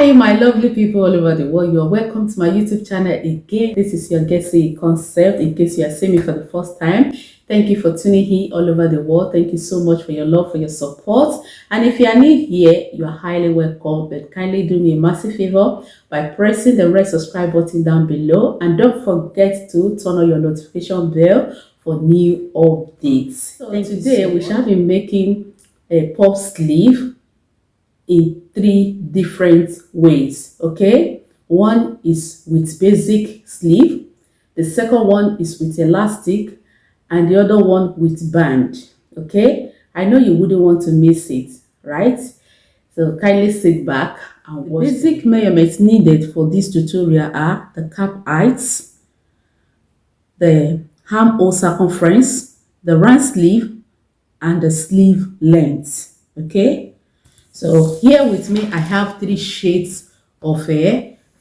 Hi, my lovely people all over the world. You are welcome to my YouTube channel again. This is your Get Say concept. In case you are seeing me for the first time, thank you for tuning in all over the world. Thank you so much for your love, for your support. And if you are new here, you are highly welcome. But kindly do me a massive favor by pressing the red subscribe button down below. And don't forget to turn on your notification bell for new updates. So today we shall be making a puff sleeve in three different ways. Okay, one is with basic sleeve, the second one is with elastic, and the other one with band. Okay, I know you wouldn't want to miss it, right? So kindly sit back and watch. The basic measurements needed for this tutorial are the cap heights, the armhole circumference, the round sleeve, and the sleeve length. Okay, so here with me, I have three shades of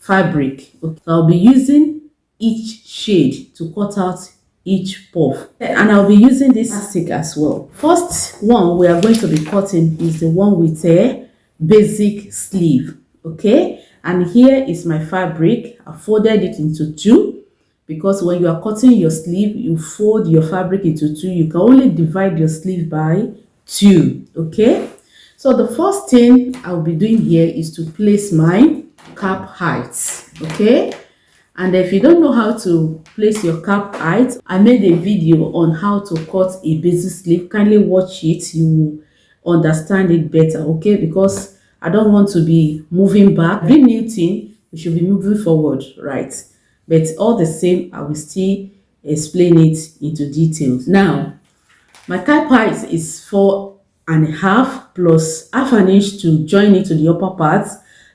fabric. Okay. So I'll be using each shade to cut out each puff. And I'll be using this stick as well. First one we are going to be cutting is the one with a basic sleeve. Okay. And here is my fabric. I folded it into two, because when you are cutting your sleeve, you fold your fabric into two. You can only divide your sleeve by two. Okay. So the first thing I'll be doing here is to place my cap heights, okay? And if you don't know how to place your cap height, I made a video on how to cut a basic sleeve. Kindly watch it, you will understand it better, okay? Because I don't want to be moving back. Every new thing, we should be moving forward, right? But all the same, I will still explain it into details. Now, my cap height is 4.5 plus half an inch to join it to the upper part.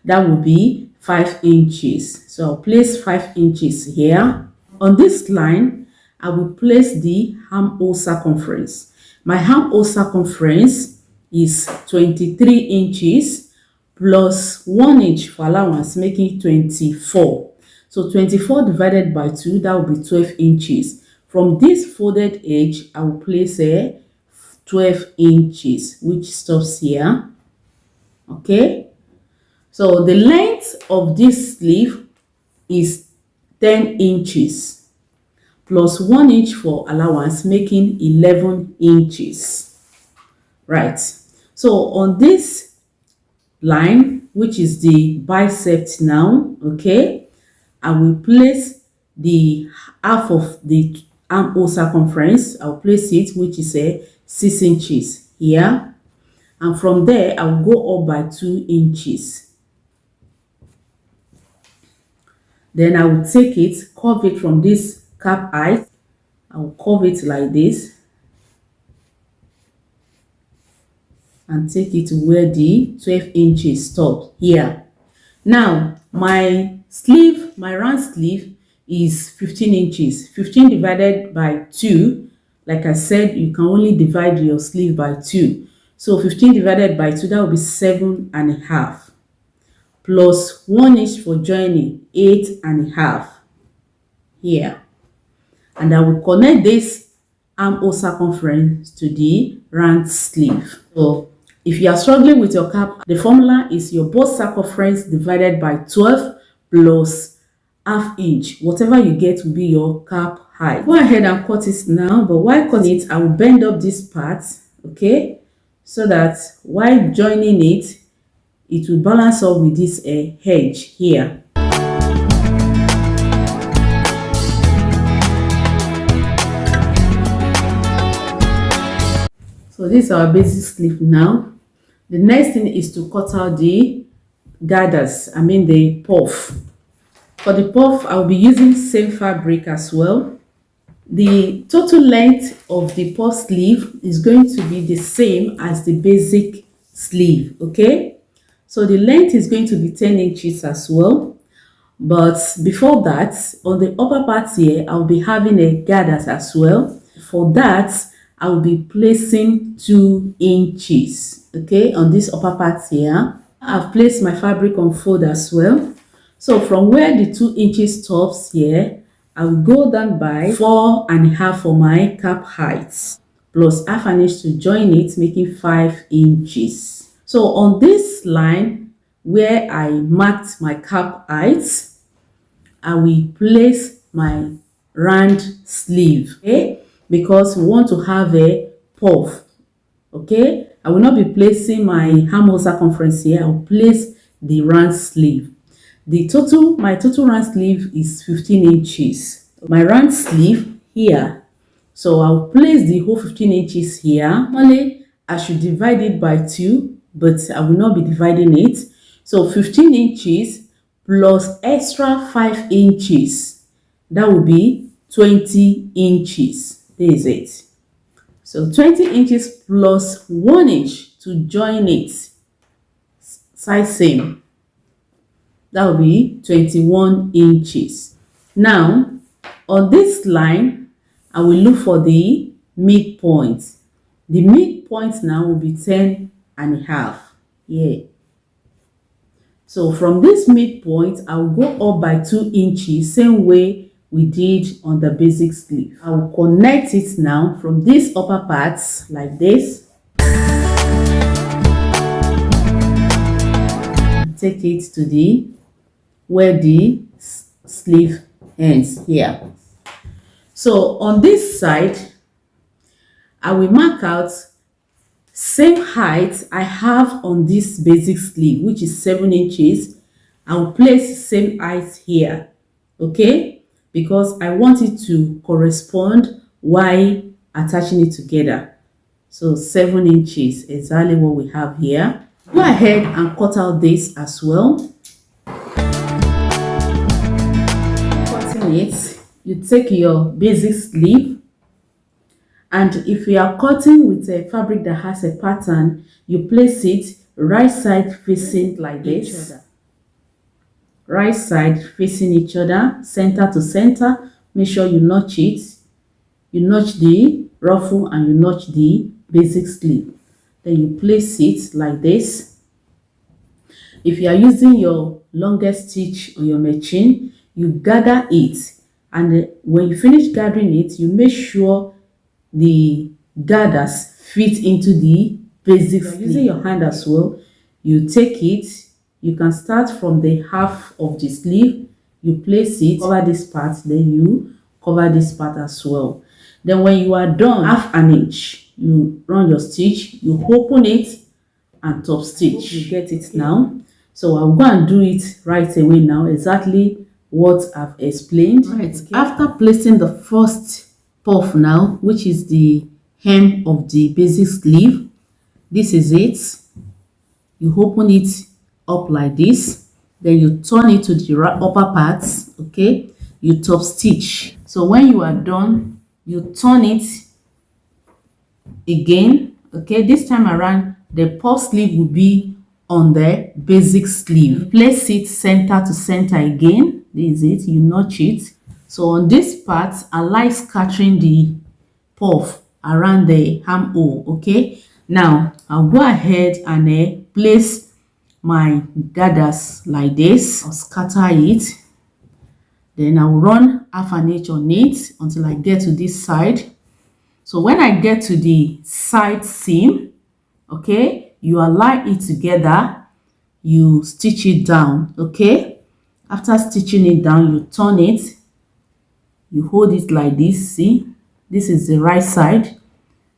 That will be 5 inches. So I'll place 5 inches here. On this line, I will place the armhole circumference. My armhole circumference is 23 inches plus 1 inch for allowance, making 24. So 24 divided by 2, that will be 12 inches. From this folded edge, I will place a 12 inches, which stops here. Okay, so the length of this sleeve is 10 inches plus 1 inch for allowance, making 11 inches. Right, so on this line, which is the bicep now, okay, I will place the half of the armhole circumference. I'll place it, which is a 6 inches here, and from there I will go up by 2 inches. Then I will take it, curve it from this cap height. I will curve it like this and take it to where the 12 inches stop here. Now my sleeve, my round sleeve is 15 inches. 15 divided by 2, like I said, you can only divide your sleeve by 2. So 15 divided by 2, that will be 7.5. Plus 1 inch for joining, 8.5 here. And I will connect this armhole circumference to the round sleeve. So if you are struggling with your cap, the formula is your bust circumference divided by 12 plus half inch. Whatever you get will be your cap height. Go ahead and cut it now, but while cutting it, I will bend up this part, okay, so that while joining it, it will balance up with this edge here. So this is our basic sleeve now. The next thing is to cut out the gathers, the puff. For the puff, I'll be using same fabric as well. The total length of the puff sleeve is going to be the same as the basic sleeve, okay? So the length is going to be 10 inches as well. But before that, on the upper part here, I'll be having a gathers as well. For that, I'll be placing 2 inches, okay, on this upper part here. I've placed my fabric on fold as well. So from where the 2 inches stops here, I will go down by 4.5 for my cap height, plus half an inch to join it, making 5 inches. So on this line, where I marked my cap height, I will place my round sleeve, okay, because we want to have a puff. Okay, I will not be placing my armhole circumference here. I'll place the round sleeve. My total round sleeve is 15 inches. My round sleeve here, so I'll place the whole 15 inches here. Normally I should divide it by 2, but I will not be dividing it. So 15 inches plus extra 5 inches, that will be 20 inches. This is it. So 20 inches plus 1 inch to join it, size same, that will be 21 inches. Now on this line, I will look for the midpoint. The midpoint now will be 10 and a half. Yeah. So from this midpoint, I will go up by 2 inches, same way we did on the basic sleeve. I will connect it now from this upper parts like this. Take it to the where the sleeve ends here. So on this side, I will mark out same height I have on this basic sleeve, which is 7 inches. I will place same height here, okay, because I want it to correspond while attaching it together. So 7 inches, exactly what we have here. Go ahead and cut out this as well. Cutting it, you take your basic sleeve, and if you are cutting with a fabric that has a pattern, you place it right side facing like this. Right side facing each other, center to center. Make sure you notch it. You notch the ruffle and you notch the basic sleeve. Then you place it like this. If you are using your longest stitch on your machine, you gather it, and when you finish gathering it, you make sure the gathers fit into the basic sleeve. Using your hand as well, you take it. You can start from the half of the sleeve, you place it, cover this part, then you cover this part as well. Then when you are done, half an inch, you run your stitch, you open it and top stitch. You get it now. So I'll go and do it right away now, exactly what I've explained. Right. Okay. After placing the first puff now, which is the hem of the basic sleeve, this is it. You open it up like this, then you turn it to the upper parts, okay, you top stitch. So when you are done, you turn it again, okay. This time around, the puff sleeve will be on the basic sleeve. Place it center to center again. This is it. You notch it. So on this part, I like scattering the puff around the armhole, okay. Now I'll go ahead and place my gathers like this. I'll scatter it. Then I'll run half an inch on it until I get to this side. So when I get to the side seam, okay, you align it together, you stitch it down, okay. After stitching it down, you turn it, you hold it like this. See, this is the right side.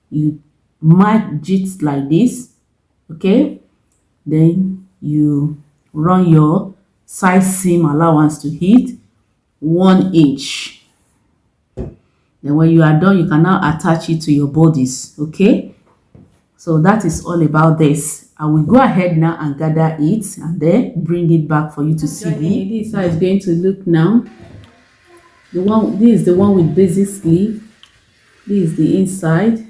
You match it like this, okay. Then you run your side seam allowance to hit 1 inch. Then when you are done, you can now attach it to your bodice, okay. So that is all about this. I will go ahead now and gather it and then bring it back for you to see. This is how it's going to look now. This is the one with basic sleeve. This is the inside.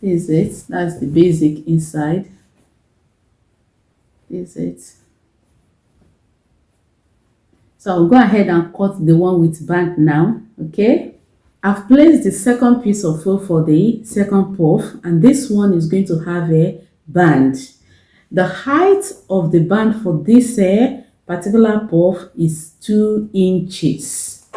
This is it. That's the basic inside. This is it. So I'll go ahead and cut the one with band now, okay. I've placed the second piece of fur for the second puff, and this one is going to have a band. The height of the band for this particular puff is 2 inches.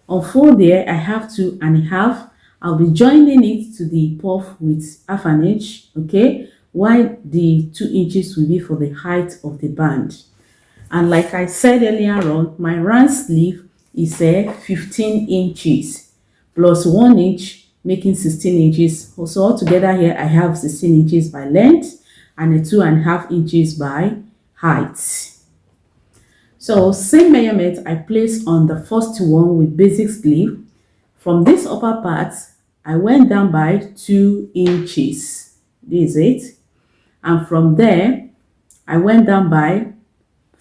On fold there, I have 2.5. I'll be joining it to the puff with half an inch, okay. while the 2 inches will be for the height of the band. And like I said earlier on, my round sleeve is 15 inches plus 1 inch, making 16 inches. So altogether here I have 16 inches by length and 2.5 inches by height. So same measurement I placed on the first one with basic sleeve. From this upper part, I went down by 2 inches. This is it. And from there, I went down by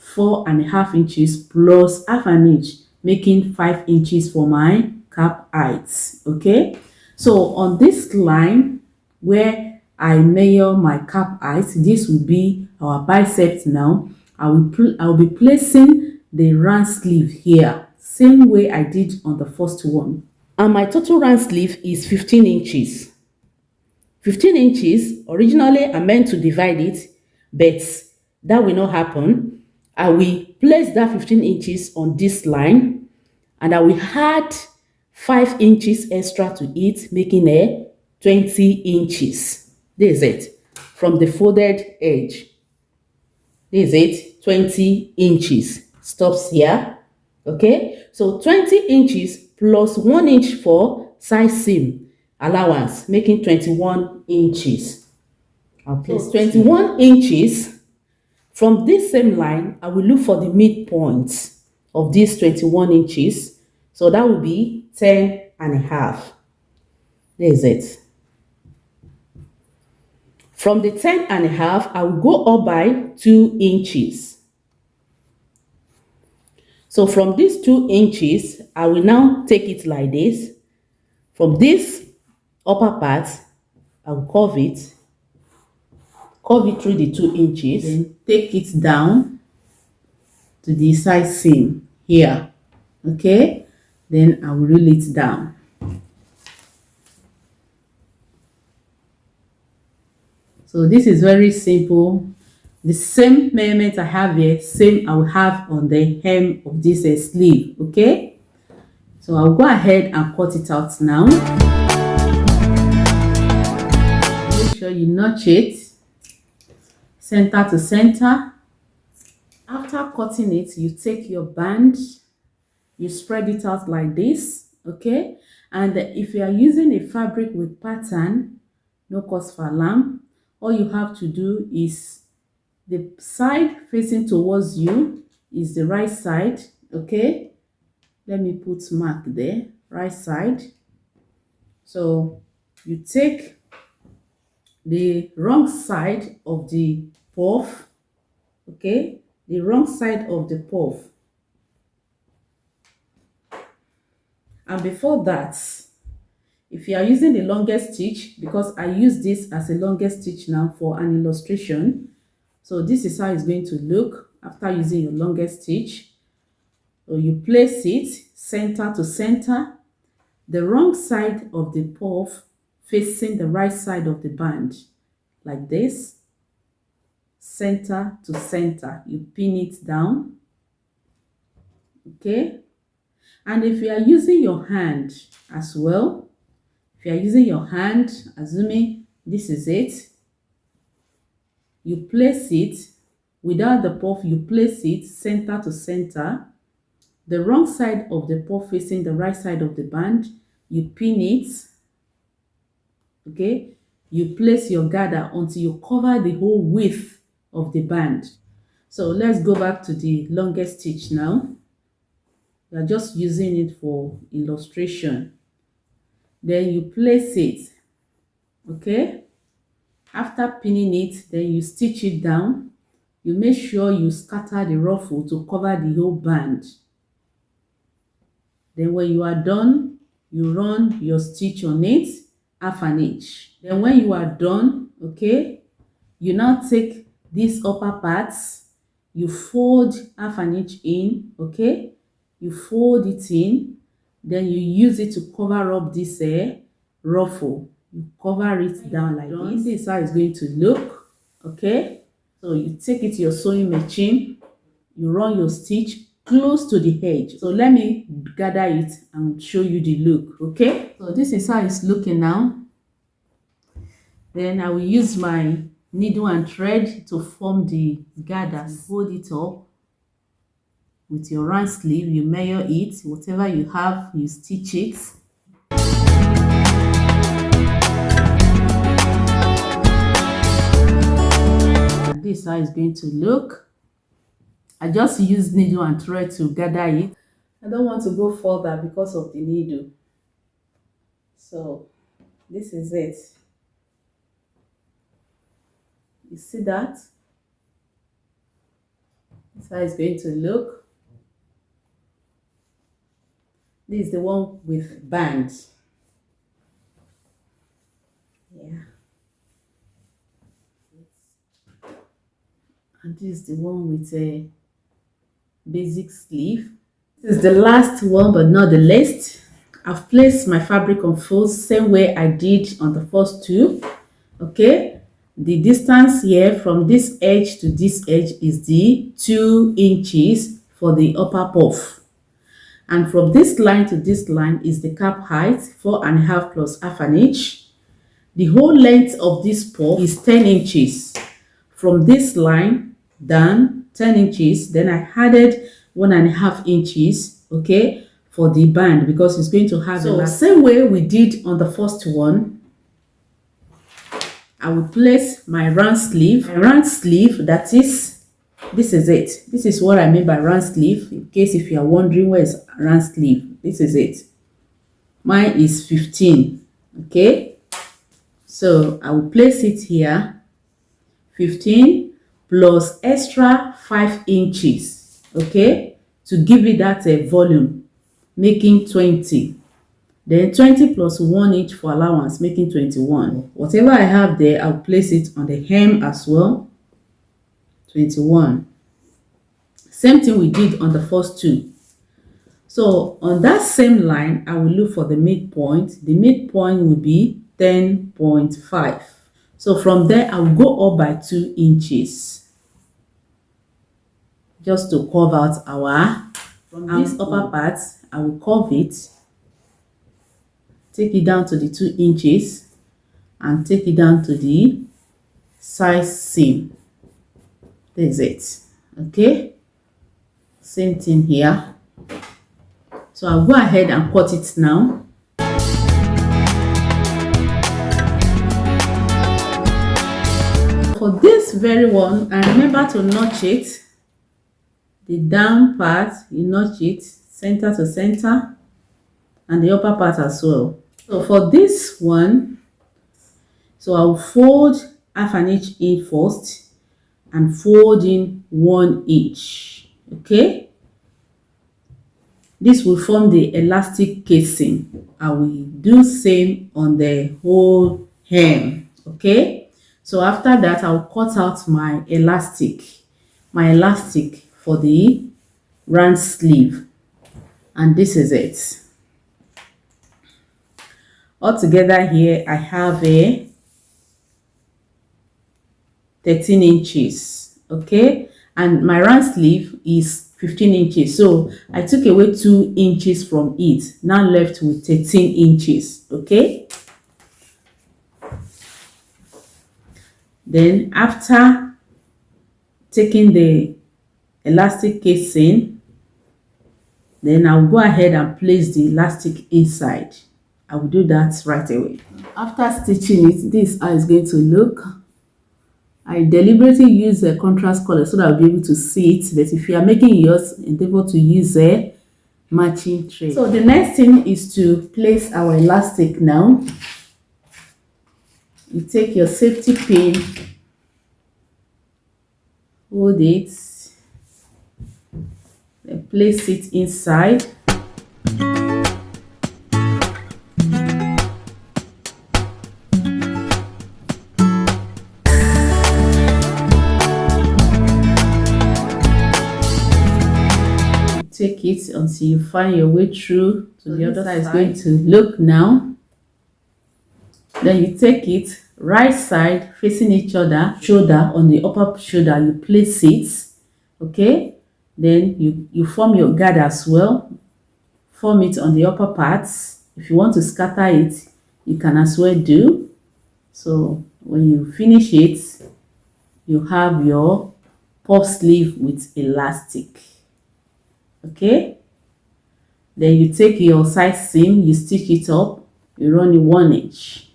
4.5 inches plus half an inch, making 5 inches for my cap height. Okay, so on this line where I measure my cap height, this will be our biceps now. I will be placing the round sleeve here, same way I did on the first one. And my total round sleeve is 15 inches. 15 inches, originally I meant to divide it, but that will not happen. I will place that 15 inches on this line and I will add 5 inches extra to it, making 20 inches. This is it. From the folded edge. This is it, 20 inches. Stops here. Okay, so 20 inches plus 1 inch for side seam allowance, making 21 inches. I'll place 21 inches. From this same line, I will look for the midpoint of these 21 inches. So that will be 10.5. There is it. From the 10.5, I will go up by 2 inches. So from these 2 inches, I will now take it like this. From this upper part, I will curve it through the 2 inches, then take it down to the side seam here. Okay, then I will roll it down. So this is very simple. The same measurement I have here, same I will have on the hem of this sleeve. Okay, so I'll go ahead and cut it out now. Make sure you notch it center to center. After cutting it, you take your band, you spread it out like this. Okay, and if you are using a fabric with pattern, no cause for alarm. All you have to do is the side facing towards you is the right side. Okay, let me put mark there, right side. So you take the wrong side of the puff. Okay, the wrong side of the puff. And before that, if you are using the longest stitch, because I use this as a longest stitch now for an illustration, so this is how it's going to look after using your longest stitch. So you place it center to center, the wrong side of the puff facing the right side of the band, like this, center to center. You pin it down. Okay, and if you are using your hand as well, if you are using your hand, assuming this is it, you place it without the puff, you place it center to center, the wrong side of the puff facing the right side of the band, you pin it. Okay, you place your gather until you cover the whole width of the band. So let's go back to the longest stitch now. We are just using it for illustration. Then you place it. Okay, after pinning it, then you stitch it down. You make sure you scatter the ruffle to cover the whole band. Then when you are done, you run your stitch on it, half an inch. Then when you are done, okay, you now take these upper parts, you fold half an inch in. Okay, you fold it in, then you use it to cover up this ruffle. You cover it down like this. This is how it's going to look. Okay, so you take it to your sewing machine, you run your stitch close to the edge. So let me gather it and show you the look. Okay, so this is how it's looking now. Then I will use my needle and thread to form the gathers. Hold it up with your round sleeve, you measure it, whatever you have, you stitch it. And this is how it's going to look. I just use needle and thread to gather it. I don't want to go further because of the needle. So this is it. You see that? That's how it's going to look. This is the one with bands. Yeah. And this is the one with a basic sleeve. This is the last one but not the least. I've placed my fabric on fold same way I did on the first two. Okay, the distance here from this edge to this edge is the 2 inches for the upper puff, and from this line to this line is the cap height, 4.5 plus half an inch. The whole length of this puff is 10 inches. From this line down 10 inches, then I added 1.5 inches, okay, for the band because it's going to have the same way we did on the first one. I will place my round sleeve. My round sleeve, that is, this is it. This is what I mean by round sleeve. In case if you are wondering where is round sleeve, this is it. Mine is 15. Okay, so I will place it here. 15 plus extra 5 inches. Okay, to give it that volume, making 20. Then 20 plus 1 inch for allowance, making 21. Whatever I have there, I'll place it on the hem as well. 21. Same thing we did on the first two. So on that same line, I will look for the midpoint. The midpoint will be 10.5. So from there, I will go up by 2 inches. Just to curve out our, from this upper part, I will curve it. Take it down to the 2 inches and take it down to the side seam. There's it. Okay, same thing here. So I'll go ahead and cut it now. For this very one, I remember to notch it. The down part, you notch it center to center, and the upper part as well. So for this one, so I'll fold half an inch in first and fold in 1 inch. Okay, this will form the elastic casing. I will do same on the whole hem. Okay, so after that, I'll cut out my elastic for the round sleeve, and this is it. Altogether here, I have a 13 inches, okay? And my round sleeve is 15 inches. So I took away 2 inches from it. Now left with 13 inches, okay? Then after taking the elastic casing, then I'll go ahead and place the elastic inside. I will do that right away. After stitching it, this is how it's going to look. I deliberately use a contrast color so that I'll be able to see it. But if you are making yours, endeavor to use a matching thread. So the next thing is to place our elastic now. You take your safety pin, hold it, then place it inside. Take it until you find your way through to the other side. It's going to look now. Then you take it right side facing each other, shoulder on the upper shoulder, you place it. Okay, then you form your guard as well. Form it on the upper parts. If you want to scatter it, you can as well do. So when you finish it, you have your puff sleeve with elastic. Okay, then you take your side seam, you stitch it up, you run it 1 inch.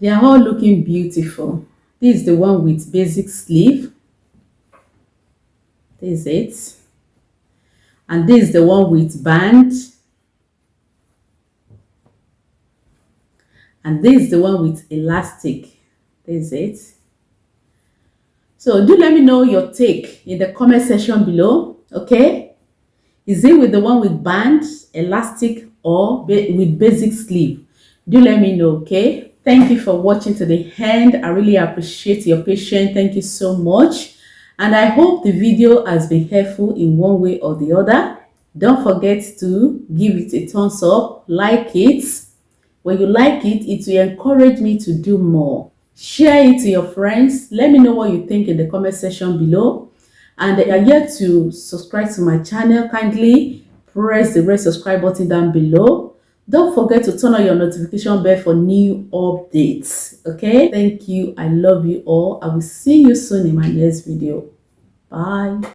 They are all looking beautiful. This is the one with basic sleeve. This is it. And this is the one with band. And this is the one with elastic. This is it. So do let me know your take in the comment section below. Okay, is it with the one with band, elastic, or with basic sleeve? Do let me know. Okay, thank you for watching to the end. I really appreciate your patience. Thank you so much, and I hope the video has been helpful in one way or the other. Don't forget to give it a thumbs up, like it. When you like it, it will encourage me to do more. Share it to your friends. Let me know what you think in the comment section below. And if you are yet to subscribe to my channel, kindly press the red subscribe button down below. Don't forget to turn on your notification bell for new updates. Okay, thank you. I love you all. I will see you soon in my next video. Bye.